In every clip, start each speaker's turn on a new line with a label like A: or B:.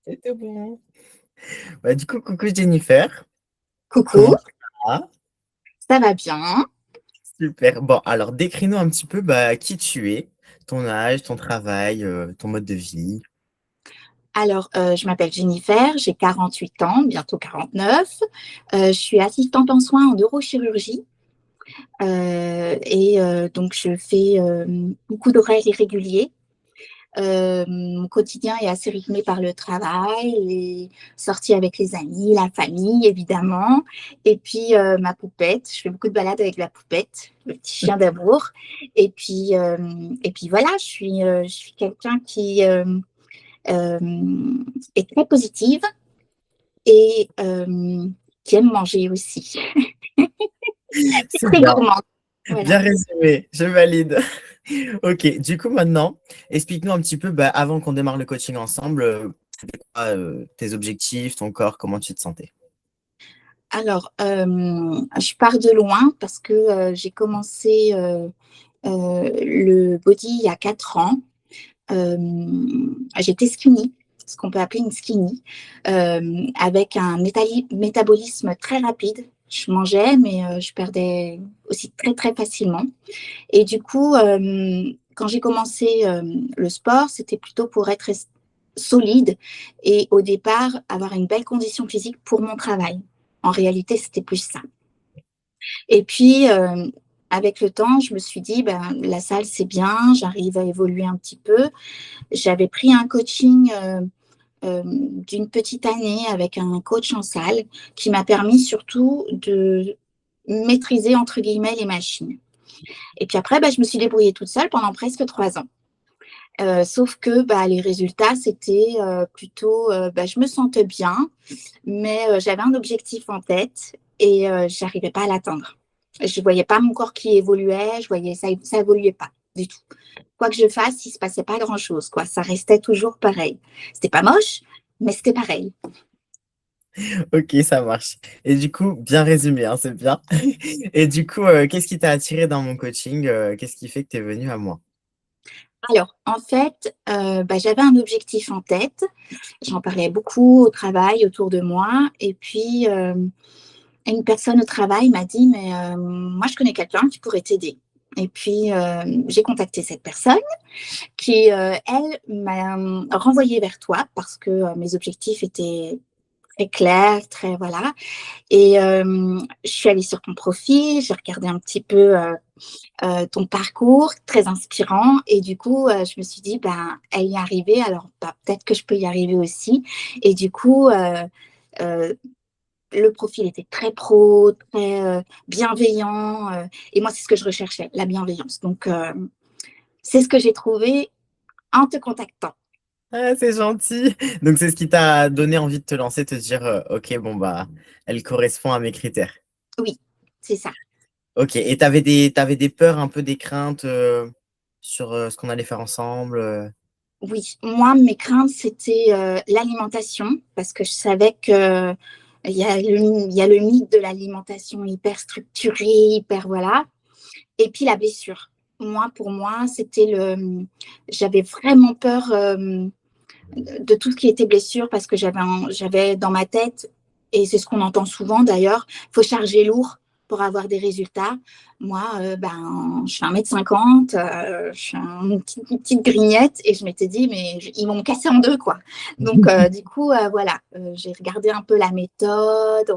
A: C'était bon. Bah, du coup, coucou Jennifer. Comment
B: Coucou,
A: tu vas?
B: ça va bien?
A: Super. Bon, alors décris-nous un petit peu qui tu es, ton âge, ton travail, ton mode de vie.
B: Alors, je m'appelle Jennifer, j'ai 48 ans, bientôt 49. Je suis assistante en soins en neurochirurgie donc je fais beaucoup d'horaires irréguliers. Mon quotidien est assez rythmé par le travail, les sorties avec les amis, la famille, évidemment. Et puis, ma poupette, je fais beaucoup de balades avec la poupette, le petit chien d'amour. Et puis voilà, je suis quelqu'un euh, est très positive et qui aime manger aussi. C'est
A: C'est
B: très
A: bien,
B: gourmand. Voilà.
A: bien résumé, je valide. Ok, du coup maintenant, explique-nous un petit peu, avant qu'on démarre le coaching ensemble, c'était quoi, tes objectifs, ton corps, comment tu te sentais?
B: Alors, je pars de loin parce que j'ai commencé le body il y a 4 ans. Euh, J'étais skinny, ce qu'on peut appeler une skinny, avec un métabolisme très rapide. Je mangeais, mais je perdais aussi très, très facilement. Et du coup, quand j'ai commencé le sport, c'était plutôt pour être solide et au départ, avoir une belle condition physique pour mon travail. En réalité, c'était plus ça. Et puis, avec le temps, je me suis dit, ben, la salle, c'est bien, j'arrive à évoluer un petit peu. J'avais pris un coaching d'une petite année avec un coach en salle qui m'a permis surtout de maîtriser, entre guillemets, les machines. Et puis après, bah, je me suis débrouillée toute seule pendant presque 3 ans. Sauf que bah, les résultats, c'était plutôt, bah, je me sentais bien, mais j'avais un objectif en tête et je n'arrivais pas à l'atteindre. Je ne voyais pas mon corps qui évoluait, je voyais ça évoluait pas du tout. Quoi que je fasse, il ne se passait pas grand-chose, quoi. Ça restait toujours pareil. C'était pas moche, mais c'était pareil.
A: Ok, ça marche. Et du coup, bien résumé, hein, c'est bien. Et du coup, qu'est-ce qui t'a attiré dans mon coaching? Qu'est-ce qui fait que tu es venu à moi?
B: Alors, en fait, bah, j'avais un objectif en tête. J'en parlais beaucoup au travail, autour de moi. Et puis, une personne au travail m'a dit, mais moi, je connais quelqu'un qui pourrait t'aider. Et puis, j'ai contacté cette personne qui, elle, m'a renvoyée vers toi parce que mes objectifs étaient très clairs, très, voilà. Et je suis allée sur ton profil, j'ai regardé un petit peu ton parcours, très inspirant. Et du coup, je me suis dit, ben, elle y est arrivée, alors bah, peut-être que je peux y arriver aussi. Et du coup, euh, le profil était très pro, très bienveillant. Et moi, c'est ce que je recherchais, la bienveillance. Donc, c'est ce que j'ai trouvé en te contactant.
A: Ah, c'est gentil. Donc, c'est ce qui t'a donné envie de te lancer, te dire, ok, bon, elle correspond à mes critères.
B: Oui, c'est ça.
A: Ok, et t'avais des peurs, un peu des craintes sur ce qu'on allait faire ensemble.
B: Oui, moi, mes craintes, c'était l'alimentation, parce que je savais que il y a le mythe de l'alimentation hyper structurée, hyper voilà. Et puis la blessure. Moi, pour moi, j'avais vraiment peur de tout ce qui était blessure parce que j'avais dans ma tête, et c'est ce qu'on entend souvent d'ailleurs, il faut charger lourd pour avoir des résultats. Moi, ben, je fais 1,50 m, je suis une petite grignette et je m'étais dit, mais ils vont me casser en deux, quoi. Donc, du coup, voilà, j'ai regardé un peu la méthode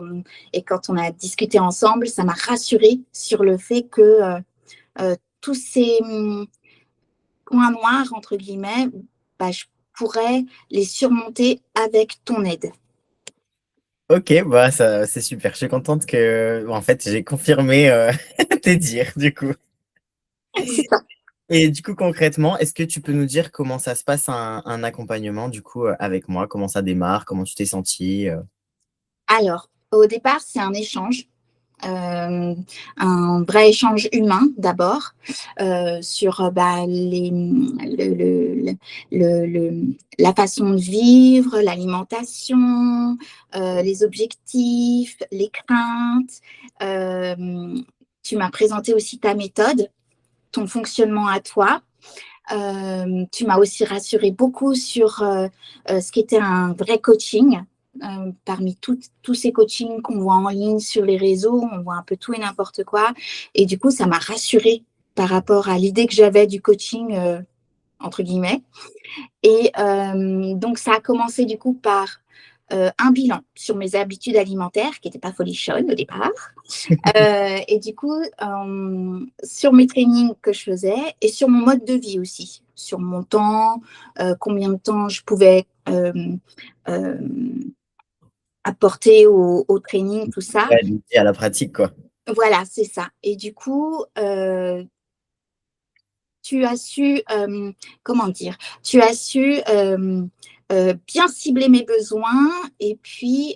B: et quand on a discuté ensemble, ça m'a rassurée sur le fait que tous ces points noirs, entre guillemets, bah, je pourrais les surmonter avec ton aide.
A: Ok, ça, c'est super. Je suis contente que, en fait, j'ai confirmé tes dires, du coup.
B: C'est ça.
A: Et du coup, concrètement, est-ce que tu peux nous dire comment ça se passe un accompagnement, du coup, avec moi? Comment ça démarre? Comment tu t'es sentie?
B: Alors, au départ, c'est un échange. Un vrai échange humain d'abord sur bah, la façon de vivre, l'alimentation, les objectifs, les craintes. Euh, Tu m'as présenté aussi ta méthode, ton fonctionnement à toi. Tu m'as aussi rassuré beaucoup sur ce qui était un vrai coaching. Parmi tous ces coachings qu'on voit en ligne sur les réseaux, on voit un peu tout et n'importe quoi. Et du coup, ça m'a rassurée par rapport à l'idée que j'avais du coaching, entre guillemets. Et donc, ça a commencé du coup par un bilan sur mes habitudes alimentaires qui n'étaient pas folichonnes au départ. Et du coup, sur mes trainings que je faisais et sur mon mode de vie aussi, sur mon temps, combien de temps je pouvais euh, apporter au training, tout ça.
A: Ouais, à la pratique, quoi.
B: Voilà, c'est ça. Et du coup, tu as su, comment dire, tu as su bien cibler mes besoins et puis,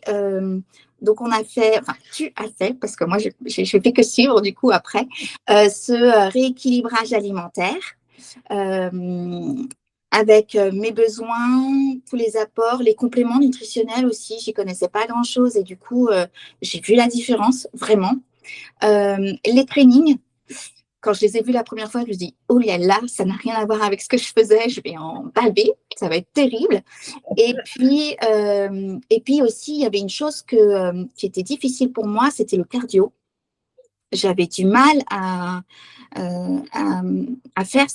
B: donc on a fait, enfin, tu as fait, parce que moi, je ne fais que suivre du coup après, ce rééquilibrage alimentaire avec mes besoins, tous les apports, les compléments nutritionnels aussi. J'y connaissais pas grand-chose et du coup, j'ai vu la différence, vraiment. Les trainings, quand je les ai vus la première fois, je me suis dit, oh là là, ça n'a rien à voir avec ce que je faisais, je vais en baver, ça va être terrible. Et puis aussi, il y avait une chose qui était difficile pour moi, c'était le cardio. J'avais du mal à faire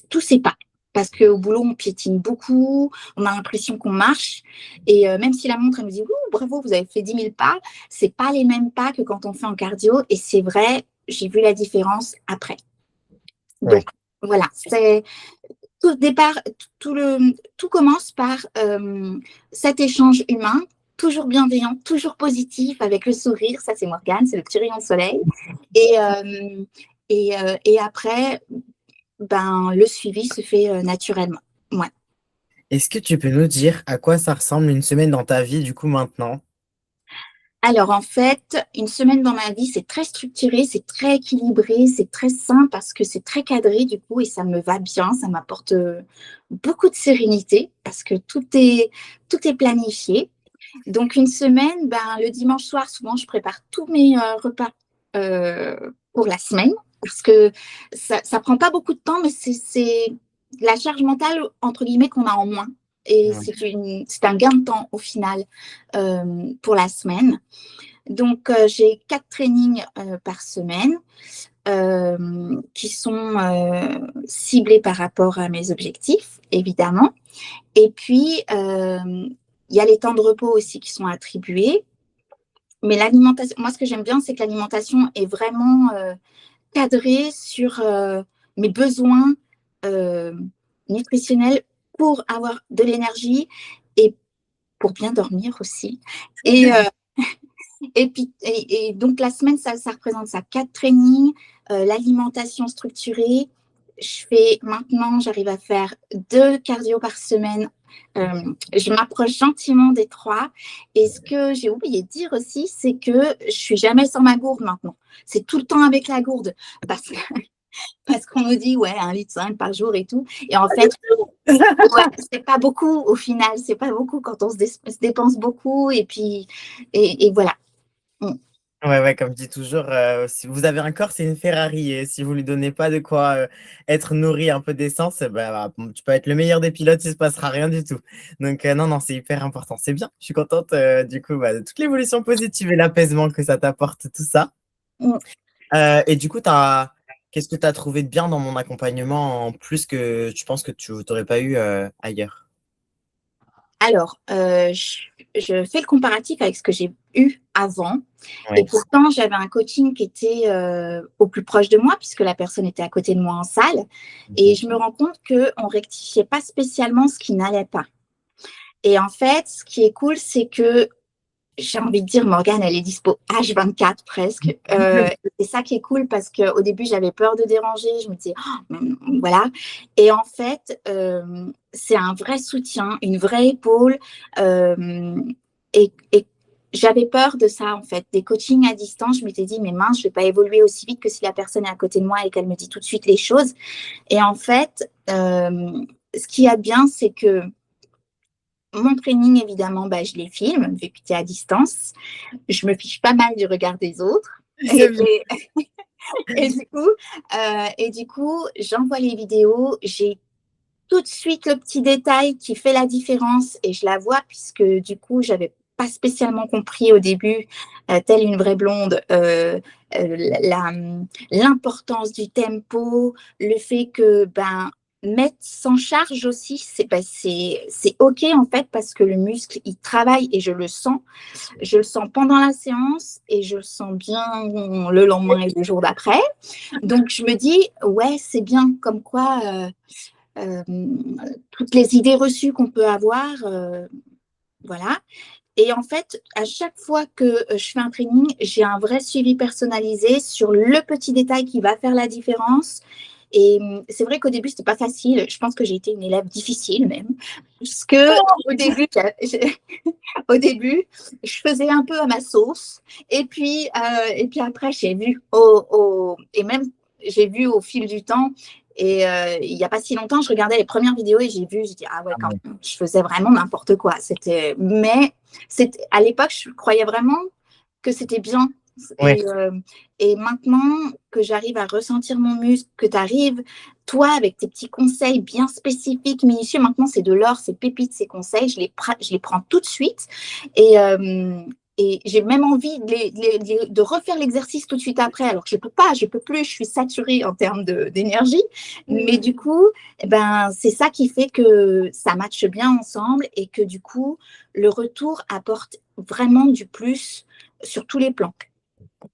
B: tous ces pas. Parce qu'au boulot, on piétine beaucoup, on a l'impression qu'on marche. Et même si la montre, elle me dit, ouh, bravo, vous avez fait 10 000 pas, c'est pas les mêmes pas que quand on fait en cardio. Et c'est vrai, j'ai vu la différence après.
A: Ouais.
B: Donc, voilà, c'est tout départ, tout commence par cet échange humain, toujours bienveillant, toujours positif, avec le sourire. Ça, c'est Morgane, c'est le petit rayon de soleil. Et, et après, ben, le suivi se fait naturellement. Ouais.
A: Est-ce que tu peux nous dire à quoi ça ressemble une semaine dans ta vie, du coup, maintenant?
B: Alors, en fait, une semaine dans ma vie, c'est très structuré, c'est très équilibré, c'est très sain parce que c'est très cadré, du coup, et ça me va bien, ça m'apporte beaucoup de sérénité parce que tout est planifié. Donc, une semaine, ben, le dimanche soir, souvent, je prépare tous mes repas pour la semaine parce que ça ne prend pas beaucoup de temps, mais c'est la charge mentale, entre guillemets, qu'on a en moins. Et
A: Ouais.
B: c'est un gain de temps au final pour la semaine. Donc, j'ai 4 trainings par semaine qui sont ciblés par rapport à mes objectifs, évidemment. Et puis, il y a les temps de repos aussi qui sont attribués. Mais l'alimentation, moi, ce que j'aime bien, c'est que l'alimentation est vraiment cadrée sur mes besoins euh, nutritionnels pour avoir de l'énergie et pour bien dormir aussi. Et, et donc, la semaine, ça représente ça, 4 trainings, l'alimentation structurée. Maintenant, j'arrive à faire 2 cardio par semaine. Je m'approche gentiment des 3. Et ce que j'ai oublié de dire aussi, c'est que je suis jamais sans ma gourde maintenant. C'est tout le temps avec la gourde. Parce qu'on nous dit, ouais, 1,5 litre par jour et tout. Et en fait, ouais, c'est pas beaucoup au final. C'est pas beaucoup quand on se dépense beaucoup. Et puis, et voilà. Mm.
A: Ouais, ouais, comme je dis toujours, si vous avez un corps, c'est une Ferrari. Et si vous lui donnez pas de quoi être nourri un peu d'essence, bah, tu peux être le meilleur des pilotes, il se passera rien du tout. Donc, non, non, c'est hyper important. C'est bien. Je suis contente, du coup, bah, de toute l'évolution positive et l'apaisement que ça t'apporte, tout ça.
B: Mm.
A: Et du coup, qu'est-ce que tu as trouvé de bien dans mon accompagnement en plus que tu penses que tu n'aurais pas eu ailleurs?
B: Alors, je fais le comparatif avec ce que j'ai eu avant. Et
A: Oui.
B: pourtant, j'avais un coaching qui était au plus proche de moi, puisque la personne était à côté de moi en salle. Et
A: Mhm.
B: je me rends compte qu'on ne rectifiait pas spécialement ce qui n'allait pas. Et en fait, ce qui est cool, c'est que j'ai envie de dire, Morgane, elle est dispo H24 presque. C'est ça qui est cool parce qu'au début, j'avais peur de déranger. Je me disais, oh, voilà. Et en fait, c'est un vrai soutien, une vraie épaule. Et j'avais peur de ça, en fait. Des coachings à distance, je m'étais dit, mais mince, je ne vais pas évoluer aussi vite que si la personne est à côté de moi et qu'elle me dit tout de suite les choses. Et en fait, ce qui est bien, c'est que mon training, évidemment, bah, je les filme, vu que tu es à distance. Je me fiche pas mal du regard des autres.
A: C'est bien.
B: Et du coup, j'envoie les vidéos. J'ai tout de suite le petit détail qui fait la différence et je la vois puisque du coup, j'avais pas spécialement compris au début, telle une vraie blonde, la l'importance du tempo, le fait que, ben, mettre sans charge aussi, c'est OK en fait parce que le muscle, il travaille et je le sens. Je le sens pendant la séance et je le sens bien le lendemain et le jour d'après. Donc je me dis: «Ouais, c'est bien», comme quoi, euh, toutes les idées reçues qu'on peut avoir, voilà. Et en fait, à chaque fois que je fais un training, j'ai un vrai suivi personnalisé sur le petit détail qui va faire la différence. Et c'est vrai qu'au début, c'était pas facile. Je pense que j'ai été une élève difficile même, parce que au début, au début, je faisais un peu à ma sauce. Et puis après, j'ai vu et même j'ai vu au fil du temps. Et il n'y a pas si longtemps, je regardais les premières vidéos et j'ai vu, je dis ah ouais, quand même, je faisais vraiment n'importe quoi. Mais à l'époque, je croyais vraiment que c'était bien.
A: Ouais.
B: Et maintenant que j'arrive à ressentir mon muscle, que tu arrives, toi, avec tes petits conseils bien spécifiques, minutieux, maintenant c'est de l'or, c'est pépite ces conseils, je les prends tout de suite. Et, euh, et j'ai même envie de refaire l'exercice tout de suite après. Alors que je peux pas, je peux plus, je suis saturée en termes d'énergie. Mais du coup, eh ben, c'est ça qui fait que ça matche bien ensemble et que du coup, le retour apporte vraiment du plus sur tous les plans.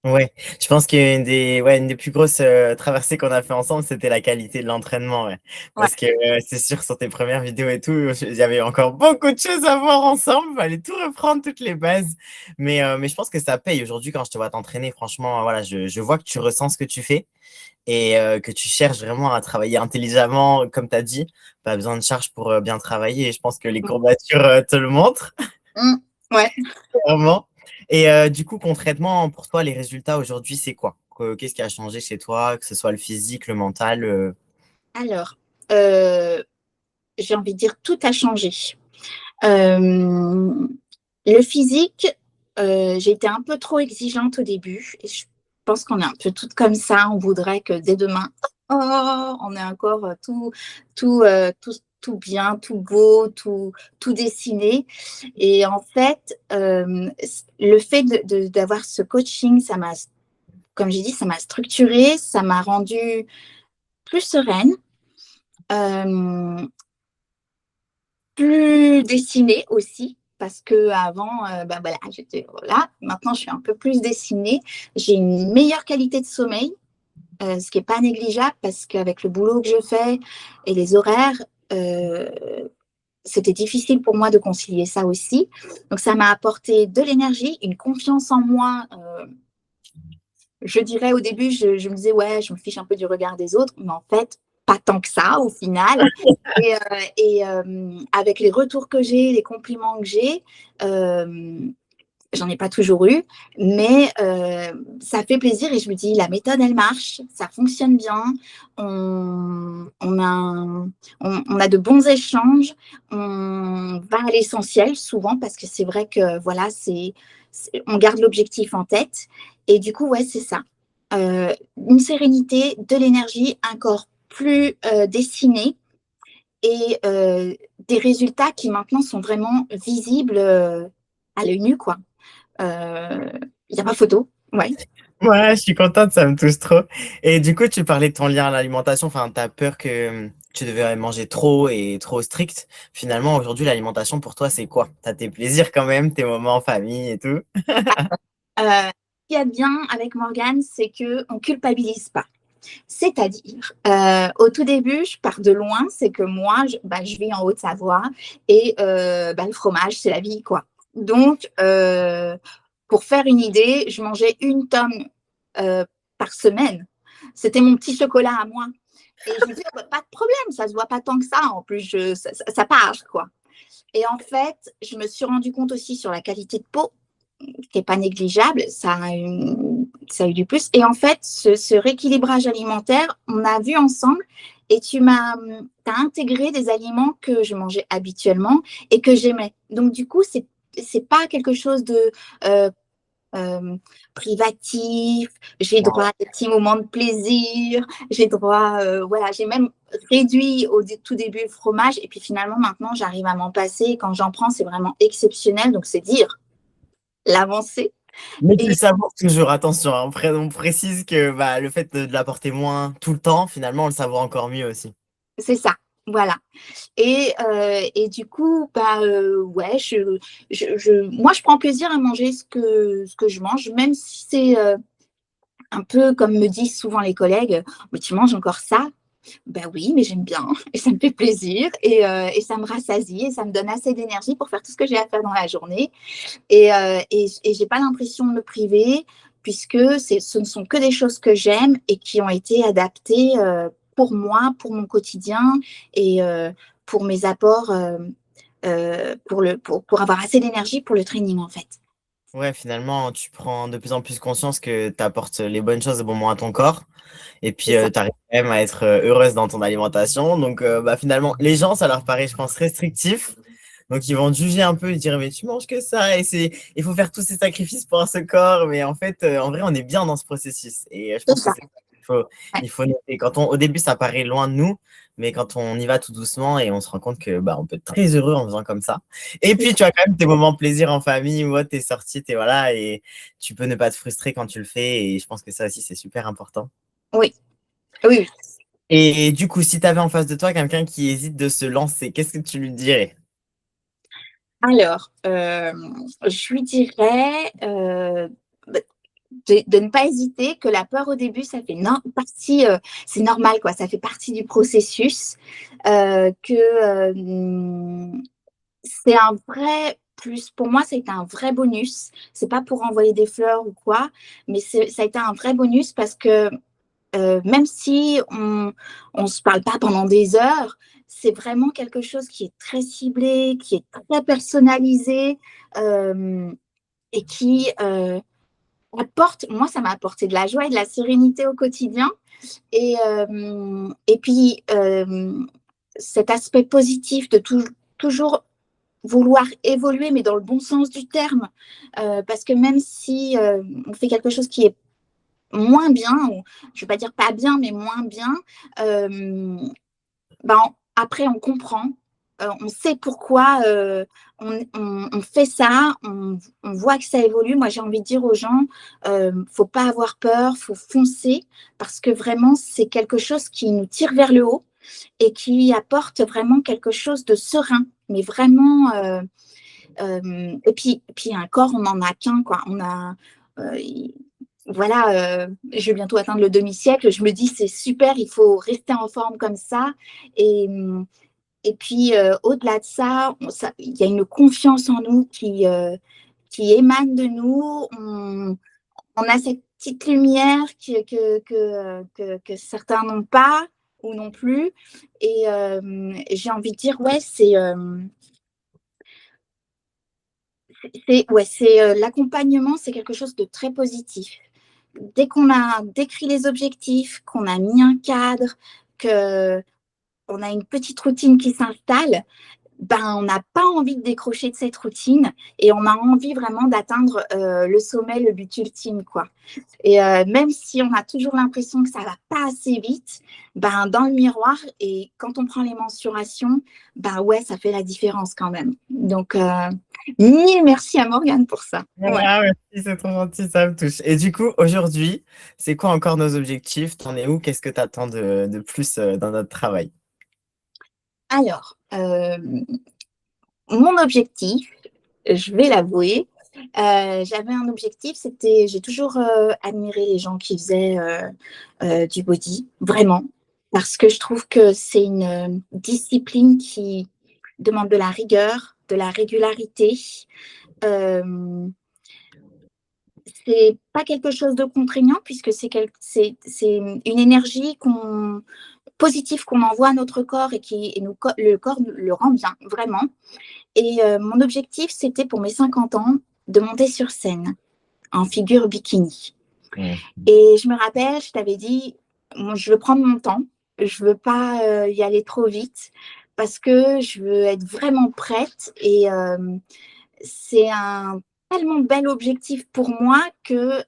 A: Ouais, je pense qu'une des, ouais, une des plus grosses traversées qu'on a fait ensemble, c'était la qualité de l'entraînement. Ouais.
B: Ouais.
A: Parce que c'est sûr, sur tes premières vidéos et tout, il y avait encore beaucoup de choses à voir ensemble. Il fallait tout reprendre, toutes les bases. Mais je pense que ça paye. Aujourd'hui, quand je te vois t'entraîner, franchement, voilà, je vois que tu ressens ce que tu fais et que tu cherches vraiment à travailler intelligemment, comme tu as dit. Pas besoin de charge pour bien travailler. Et je pense que les courbatures te le montrent.
B: Mmh. Ouais.
A: Vraiment. Et du coup, concrètement, pour toi, les résultats aujourd'hui, c'est quoi? Qu'est-ce qui a changé chez toi, que ce soit le physique, le mental
B: Alors, euh, j'ai envie de dire tout a changé. Euh, le physique, j'ai été un peu trop exigeante au début. Et je pense qu'on est un peu toutes comme ça. On voudrait que dès demain, oh, on ait encore tout bien, tout beau, tout dessiné. Et en fait, le fait d'avoir ce coaching, comme j'ai dit, ça m'a structurée, ça m'a rendue plus sereine, euh, plus dessinée aussi, parce que avant, ben voilà, j'étais là. Maintenant, je suis un peu plus dessinée. J'ai une meilleure qualité de sommeil, ce qui n'est pas négligeable, parce qu'avec le boulot que je fais et les horaires, euh, c'était difficile pour moi de concilier ça aussi. Donc, ça m'a apporté de l'énergie, une confiance en moi. Je dirais au début, je me disais, ouais, je me fiche un peu du regard des autres, mais en fait, pas tant que ça au final. Et avec les retours que j'ai, les compliments que j'ai, j'en ai pas toujours eu, mais ça fait plaisir et je me dis, la méthode, elle marche, ça fonctionne bien, on a de bons échanges, on va à l'essentiel souvent parce que c'est vrai que voilà, on garde l'objectif en tête. Et du coup, ouais, c'est ça. Une sérénité, de l'énergie, un corps plus dessiné et des résultats qui maintenant sont vraiment visibles à l'œil nu, quoi. Il n'y a pas photo. Ouais.
A: Ouais, je suis contente, ça me touche trop. Et du coup, tu parlais de ton lien à l'alimentation. Enfin, tu as peur que tu devais manger trop et trop strict. Finalement, aujourd'hui, l'alimentation pour toi, c'est quoi? Tu as tes plaisirs quand même, tes moments en famille et tout.
B: Ce qu'il y a de bien avec Morgane, c'est qu'on ne culpabilise pas. C'est-à-dire, au tout début, je pars de loin, c'est que moi, je vis en Haute-Savoie et le fromage, c'est la vie, quoi. Donc, pour faire une idée, je mangeais une tonne par semaine. C'était mon petit chocolat à moi. Et je me disais, pas de problème, ça se voit pas tant que ça. En plus, ça part, quoi. Et en fait, je me suis rendu compte aussi sur la qualité de peau, qui n'est pas négligeable, ça a eu du plus. Et en fait, ce rééquilibrage alimentaire, on a vu ensemble et t'as intégré des aliments que je mangeais habituellement et que j'aimais. Donc, du coup, c'est pas quelque chose de euh, privatifs, j'ai droit
A: Wow.
B: à des petits moments de plaisir, j'ai droit, voilà, j'ai même réduit tout début le fromage et puis finalement maintenant j'arrive à m'en passer et quand j'en prends c'est vraiment exceptionnel, donc c'est dire l'avancée.
A: Mais tu
B: Et
A: savoures toujours, attention, hein. On précise que bah, le fait de l'apporter moins tout le temps, finalement, on le savoure encore mieux aussi.
B: c'est ça, voilà. Et du coup, bah, ouais, moi, je prends plaisir à manger ce que je mange, même si c'est un peu comme me disent souvent les collègues, mais tu manges encore ça? Ben oui, mais j'aime bien et ça me fait plaisir et ça me rassasie et ça me donne assez d'énergie pour faire tout ce que j'ai à faire dans la journée. Et j'ai pas l'impression de me priver puisque ce ne sont que des choses que j'aime et qui ont été adaptées pour moi, pour mon quotidien et pour mes apports, pour avoir assez d'énergie pour le training en fait.
A: Ouais, finalement, tu prends de plus en plus conscience que tu apportes les bonnes choses au bon moment à ton corps. Et
B: C'est
A: puis,
B: ça.
A: tu arrives quand même à être heureuse dans ton alimentation. Donc, bah, finalement, les gens, ça leur paraît, je pense, restrictif. Donc, ils vont te juger un peu et dire, mais tu manges que ça. Il faut faire tous ces sacrifices pour ce corps. Mais en fait, en vrai, on est bien dans ce processus. Et je
B: C'est
A: pense que
B: ça.
A: c'est ça qu'il faut,
B: Ouais,
A: il faut noter. Au début, ça paraît loin de nous. Mais quand on y va tout doucement et on se rend compte que bah, on peut être très heureux en faisant comme ça. Et
B: c'est
A: puis,
B: ça.
A: tu as quand même tes moments plaisir en famille où tu es sorti, t'es voilà, et tu peux ne pas te frustrer quand tu le fais. Et je pense que ça aussi, c'est super important.
B: Oui, oui, oui.
A: Et du coup, si tu avais en face de toi quelqu'un qui hésite de se lancer, qu'est-ce que tu lui dirais?
B: Alors, je lui dirais bah, de ne pas hésiter, que la peur au début, ça fait partie, c'est normal, quoi, ça fait partie du processus, que c'est un vrai plus. Pour moi, ça a été un vrai bonus. C'est pas pour envoyer des fleurs ou quoi, mais ça a été un vrai bonus parce que même si on se parle pas pendant des heures, c'est vraiment quelque chose qui est très ciblé, qui est très personnalisé euh, et qui apporte, moi, ça m'a apporté de la joie et de la sérénité au quotidien. Et puis, cet aspect positif de toujours vouloir évoluer, mais dans le bon sens du terme, parce que même si on fait quelque chose qui est moins bien, ou je ne vais pas dire pas bien, mais moins bien, euh, ben, après on comprend, on sait pourquoi on fait ça, on voit que ça évolue. Moi j'ai envie de dire aux gens, faut pas avoir peur, faut foncer, parce que vraiment c'est quelque chose qui nous tire vers le haut et qui apporte vraiment quelque chose de serein, mais vraiment. Et puis un corps, on n'en a qu'un, quoi. Euh, voilà, je vais bientôt atteindre le demi-siècle. Je me dis, c'est super, il faut rester en forme comme ça. Et, et puis, au-delà de ça, il y a une confiance en nous qui émane de nous. On a cette petite lumière que certains n'ont pas ou non plus. Et j'ai envie de dire, ouais, c'est l'accompagnement, c'est quelque chose de très positif. Dès qu'on a décrit les objectifs, qu'on a mis un cadre, qu'on a une petite routine qui s'installe, ben, on n'a pas envie de décrocher de cette routine et on a envie vraiment d'atteindre le sommet, le but ultime, quoi. Et même si on a toujours l'impression que ça va pas assez vite, ben, dans le miroir et quand on prend les mensurations, ben ouais, ça fait la différence quand même. Donc, mille merci à Morgane pour ça. Ouais.
A: Ah, merci, c'est trop gentil, ça me touche. Et du coup, aujourd'hui, c'est quoi encore nos objectifs? T'en es où? Qu'est-ce que tu attends de plus dans notre travail?
B: Alors, mon objectif, je vais l'avouer, j'avais un objectif, j'ai toujours admiré les gens qui faisaient du body, vraiment, parce que je trouve que c'est une discipline qui demande de la rigueur, de la régularité. Euh, c'est pas quelque chose de contraignant puisque c'est une énergie positive qu'on envoie à notre corps le corps le rend bien, vraiment. Et mon objectif, c'était pour mes 50 ans de monter sur scène en figure bikini.
A: Mm.
B: Et je me rappelle, je t'avais dit, je veux prendre mon temps, je veux pas y aller trop vite parce que je veux être vraiment prête. Et c'est un tellement bel objectif pour moi que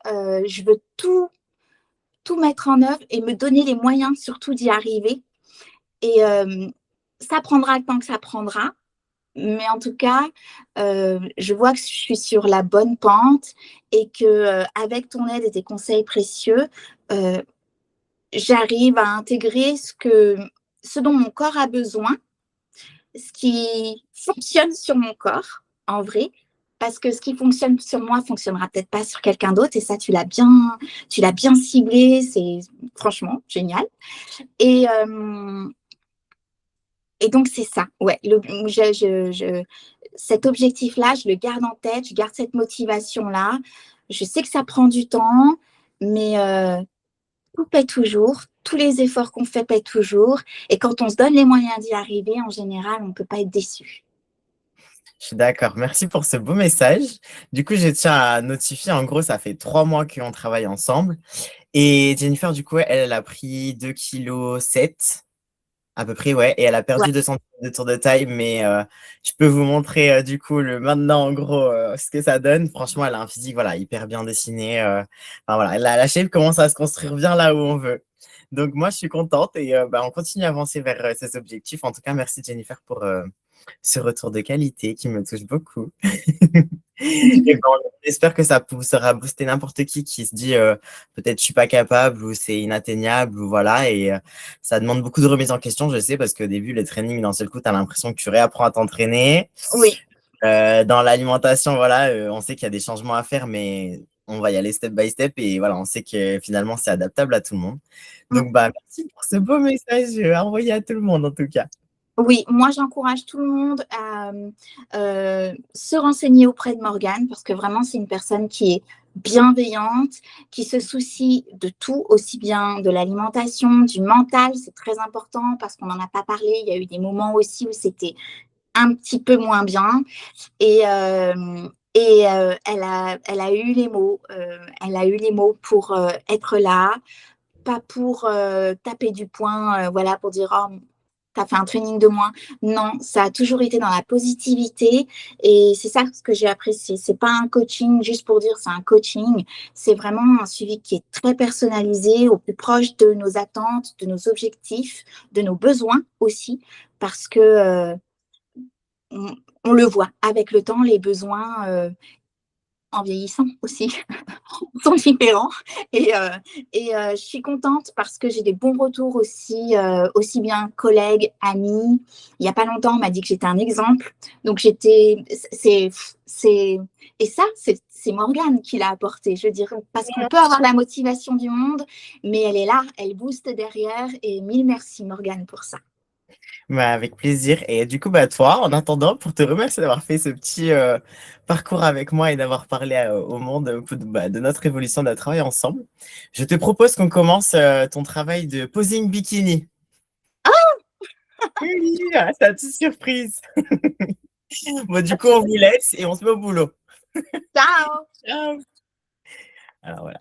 B: je veux tout mettre en œuvre et me donner les moyens surtout d'y arriver. Et ça prendra le temps que ça prendra. Mais en tout cas, je vois que je suis sur la bonne pente et que avec ton aide et tes conseils précieux, euh, j'arrive à intégrer ce dont mon corps a besoin, ce qui fonctionne sur mon corps, en vrai, parce que ce qui fonctionne sur moi fonctionnera peut-être pas sur quelqu'un d'autre, et ça, tu l'as bien ciblé, c'est franchement génial. Et, euh, et donc, c'est ça, ouais. Cet objectif-là, je le garde en tête, je garde cette motivation-là. Je sais que ça prend du temps, mais tout paie toujours. Tous les efforts qu'on fait paient toujours. Et quand on se donne les moyens d'y arriver, en général, on ne peut pas être déçu.
A: Je suis d'accord. Merci pour ce beau message. Du coup, je tiens à notifier, en gros, ça fait 3 mois qu'on travaille ensemble. Et Jennifer, du coup, elle a pris 2,7 kg à peu près, ouais. Et elle a
B: Ouais.
A: perdu 2 cm de tour de taille. Mais je peux vous montrer, du coup, maintenant, en gros, ce que ça donne. Franchement, elle a un physique, voilà, hyper bien dessiné. Enfin, voilà, la shape commence à se construire bien là où on veut. Donc, moi, je suis contente et on continue à avancer vers ces objectifs. En tout cas, merci Jennifer pour ce retour de qualité qui me touche beaucoup. Et bon, j'espère que ça sera booster n'importe qui se dit peut-être je suis pas capable ou c'est inatteignable ou voilà. Et ça demande beaucoup de remise en question, je sais, parce qu'au début, les trainings, d'un seul coup, tu as l'impression que tu réapprends à t'entraîner.
B: Oui.
A: Dans l'alimentation, voilà, on sait qu'il y a des changements à faire, mais on va y aller step by step et voilà, on sait que finalement, c'est adaptable à tout le monde. Donc, bah, merci pour ce beau message envoyé à tout le monde, en tout cas.
B: Oui, moi j'encourage tout le monde à se renseigner auprès de Morgane parce que vraiment c'est une personne qui est bienveillante, qui se soucie de tout, aussi bien de l'alimentation, du mental, c'est très important parce qu'on n'en a pas parlé, il y a eu des moments aussi où c'était un petit peu moins bien et elle a eu les mots, elle a eu les mots pour être là, pas pour taper du poing, voilà, pour dire oh, t'as fait un training de moins. Non, ça a toujours été dans la positivité et c'est ça ce que j'ai apprécié. C'est pas un coaching juste pour dire c'est un coaching, c'est vraiment un suivi qui est très personnalisé, au plus proche de nos attentes, de nos objectifs, de nos besoins aussi, parce que on le voit avec le temps, les besoins en vieillissant aussi sont différents. Je suis contente parce que j'ai des bons retours aussi, aussi bien collègues, amis. Il n'y a pas longtemps, on m'a dit que j'étais un exemple. Donc, et ça, c'est Morgane qui l'a apporté. Je veux dire, parce qu'on peut avoir la motivation du monde, mais elle est là, elle booste derrière. Et mille merci, Morgane, pour ça.
A: Bah, avec plaisir. Et du coup, bah, toi, en attendant, pour te remercier d'avoir fait ce petit parcours avec moi et d'avoir parlé au monde de notre évolution de travail ensemble, je te propose qu'on commence ton travail de posing bikini. Oui, c'est une petite surprise. Bon, du coup, on vous laisse et on se met au boulot.
B: Ciao!
A: Ciao. Alors voilà.